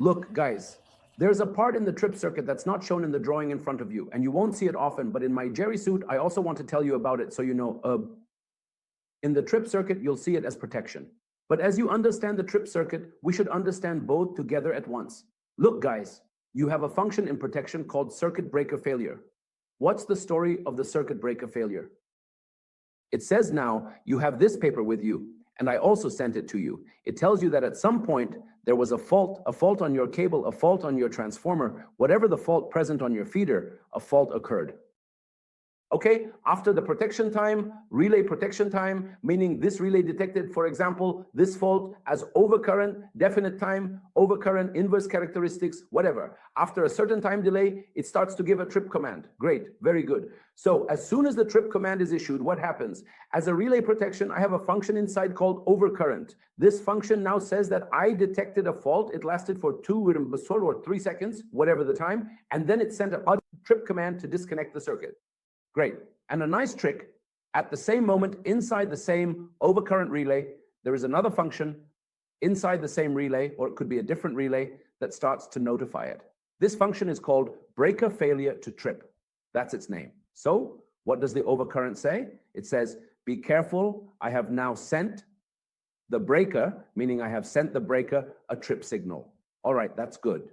Look, guys, there's a part in the trip circuit that's not shown in the drawing in front of you, and you won't see it often, but in my Jerry suit, I also want to tell you about it so you know. In the trip circuit, you'll see it as protection. But as you understand the trip circuit, we should understand both together at once. Look, guys, you have a function in protection called circuit breaker failure. What's the story of the circuit breaker failure? It says now you have this paper with you, and I also sent it to you. It tells you that at some point there was a fault on your cable, a fault on your transformer, whatever the fault present on your feeder, a fault occurred. Okay, after the protection time, relay protection time, meaning this relay detected, for example, this fault as overcurrent, definite time, overcurrent, inverse characteristics, whatever. After a certain time delay, it starts to give a trip command. Great, very good. So as soon as the trip command is issued, what happens? As a relay protection, I have a function inside called overcurrent. This function now says that I detected a fault. It lasted for 2 or 3 seconds, whatever the time, and then it sent a trip command to disconnect the circuit. Great. And a nice trick, at the same moment, inside the same overcurrent relay, there is another function inside the same relay, or it could be a different relay, that starts to notify it. This function is called breaker failure to trip. That's its name. So what does the overcurrent say? It says, be careful, I have now sent the breaker, meaning I have sent the breaker a trip signal. All right, that's good.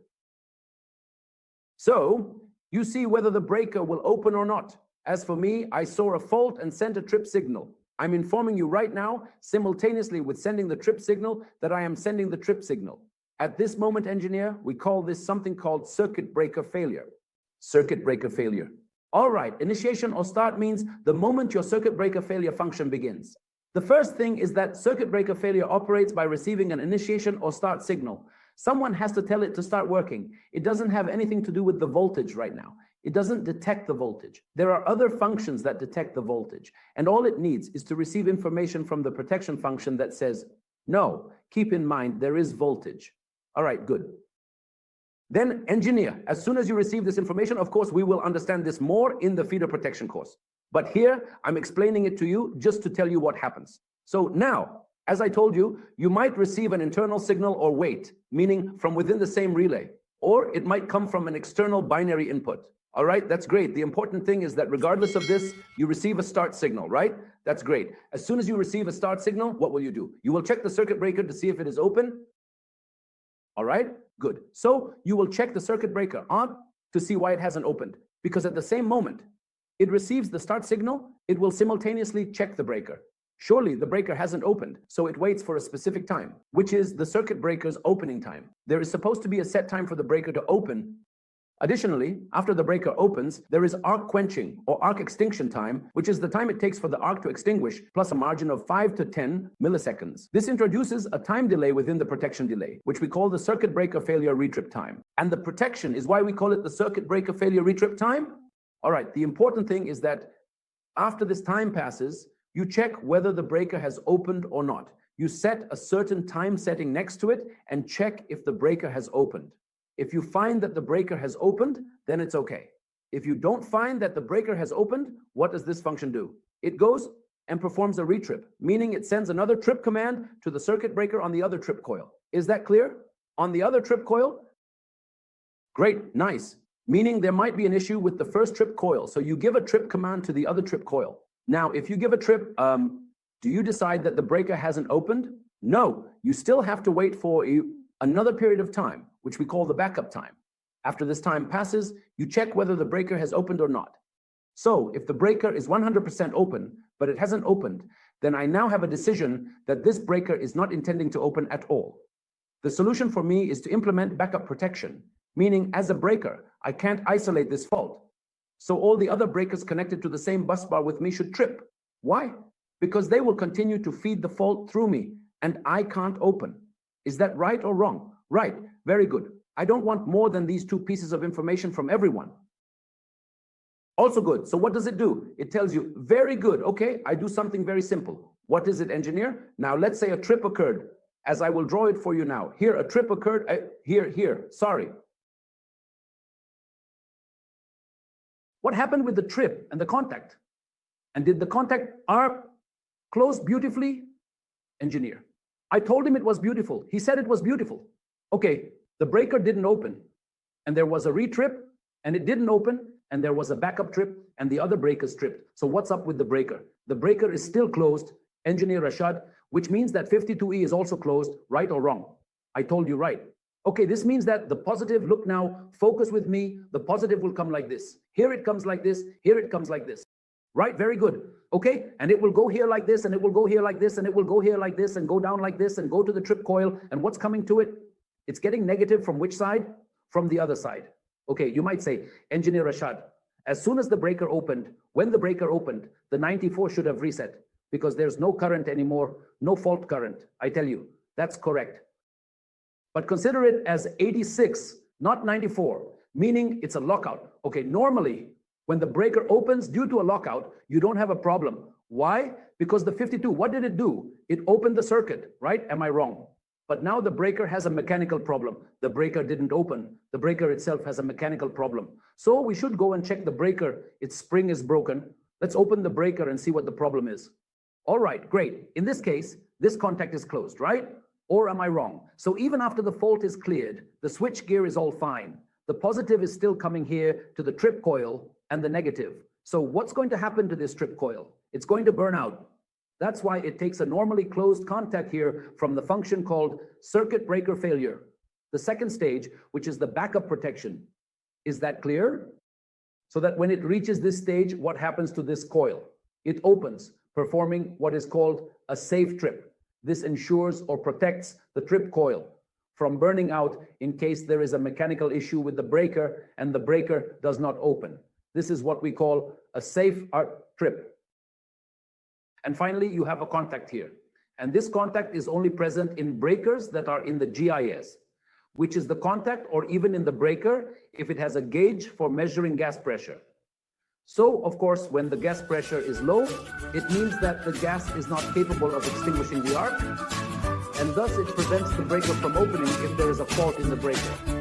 So you see whether the breaker will open or not. As for me, I saw a fault and sent a trip signal. I'm informing you right now, simultaneously with sending the trip signal, that I am sending the trip signal. At this moment, engineer, we call this something called circuit breaker failure. Circuit breaker failure. All right, initiation or start means the moment your circuit breaker failure function begins. The first thing is that circuit breaker failure operates by receiving an initiation or start signal. Someone has to tell it to start working. It doesn't have anything to do with the voltage right now. It doesn't detect the voltage. There are other functions that detect the voltage, and all it needs is to receive information from the protection function that says, no, keep in mind, there is voltage. All right, good. Then engineer, as soon as you receive this information, of course, we will understand this more in the feeder protection course. But here, I'm explaining it to you just to tell you what happens. So now, as I told you, you might receive an internal signal or wait, meaning from within the same relay, or it might come from an external binary input. All right, that's great. The important thing is that regardless of this, you receive a start signal, right? That's great. As soon as you receive a start signal, what will you do? You will check the circuit breaker to see if it is open. All right, good. So you will check the circuit breaker on to see why it hasn't opened. Because at the same moment it receives the start signal, it will simultaneously check the breaker. Surely the breaker hasn't opened, so it waits for a specific time, which is the circuit breaker's opening time. There is supposed to be a set time for the breaker to open. Additionally, after the breaker opens, there is arc quenching or arc extinction time, which is the time it takes for the arc to extinguish, plus a margin of 5 to 10 milliseconds. This introduces a time delay within the protection delay, which we call the circuit breaker failure retrip time. And the protection is why we call it the circuit breaker failure retrip time. All right, the important thing is that after this time passes, you check whether the breaker has opened or not. You set a certain time setting next to it and check if the breaker has opened. If you find that the breaker has opened, then it's okay. If you don't find that the breaker has opened, what does this function do? It goes and performs a retrip, meaning it sends another trip command to the circuit breaker on the other trip coil. Is that clear? On the other trip coil? Great, nice. Meaning there might be an issue with the first trip coil. So you give a trip command to the other trip coil. Now, if you give a trip, do you decide that the breaker hasn't opened? No, you still have to wait for another period of time, which we call the backup time. After this time passes, you check whether the breaker has opened or not. So if the breaker is 100% open, but it hasn't opened, then I now have a decision that this breaker is not intending to open at all. The solution for me is to implement backup protection, meaning as a breaker, I can't isolate this fault. So all the other breakers connected to the same bus bar with me should trip. Why? Because they will continue to feed the fault through me, and I can't open. Is that right or wrong? Right, very good. I don't want more than these 2 pieces of information from everyone. Also good. So what does it do? It tells you, very good. Okay, I do something very simple. What is it, engineer? Now, let's say a trip occurred, as I will draw it for you now. Here, a trip occurred. Here, sorry. What happened with the trip and the contact? And did the contact close beautifully? Engineer. I told him it was beautiful. He said it was beautiful. Okay, The breaker didn't open, and there was a retrip, and it didn't open, and there was a backup trip, and the other breakers tripped. So what's up with the breaker? The breaker is still closed, Engineer Rashad, which means that 52E is also closed, right or wrong? I told you right. Okay, this means that the positive, look now, focus with me, the positive will come like this. Here it comes like this, here it comes like this. Right, very good. Okay, and it will go here like this, and it will go here like this, and it will go here like this, and go down like this, and go to the trip coil, and what's coming to it? It's getting negative from which side? From the other side. Okay, you might say, Engineer Rashad, as soon as the breaker opened, when the breaker opened, the 94 should have reset because there's no current anymore, no fault current. I tell you, that's correct. But consider it as 86, not 94, meaning it's a lockout. Okay, normally, when the breaker opens due to a lockout, you don't have a problem. Why? Because the 52, what did it do? It opened the circuit, right? Am I wrong? But now the breaker has a mechanical problem. The breaker didn't open. The breaker itself has a mechanical problem. So we should go and check the breaker. Its spring is broken. Let's open the breaker and see what the problem is. All right, great. In this case, this contact is closed, right? Or am I wrong? So even after the fault is cleared, the switch gear is all fine. The positive is still coming here to the trip coil and the negative. So what's going to happen to this trip coil? It's going to burn out. That's why it takes a normally closed contact here from the function called circuit breaker failure. The second stage, which is the backup protection. Is that clear? So that when it reaches this stage, what happens to this coil? It opens, performing what is called a safe trip. This ensures or protects the trip coil from burning out in case there is a mechanical issue with the breaker and the breaker does not open. This is what we call a safe trip. And finally, you have a contact here. And this contact is only present in breakers that are in the GIS, which is the contact or even in the breaker if it has a gauge for measuring gas pressure. So, of course, when the gas pressure is low, it means that the gas is not capable of extinguishing the arc, and thus it prevents the breaker from opening if there is a fault in the breaker.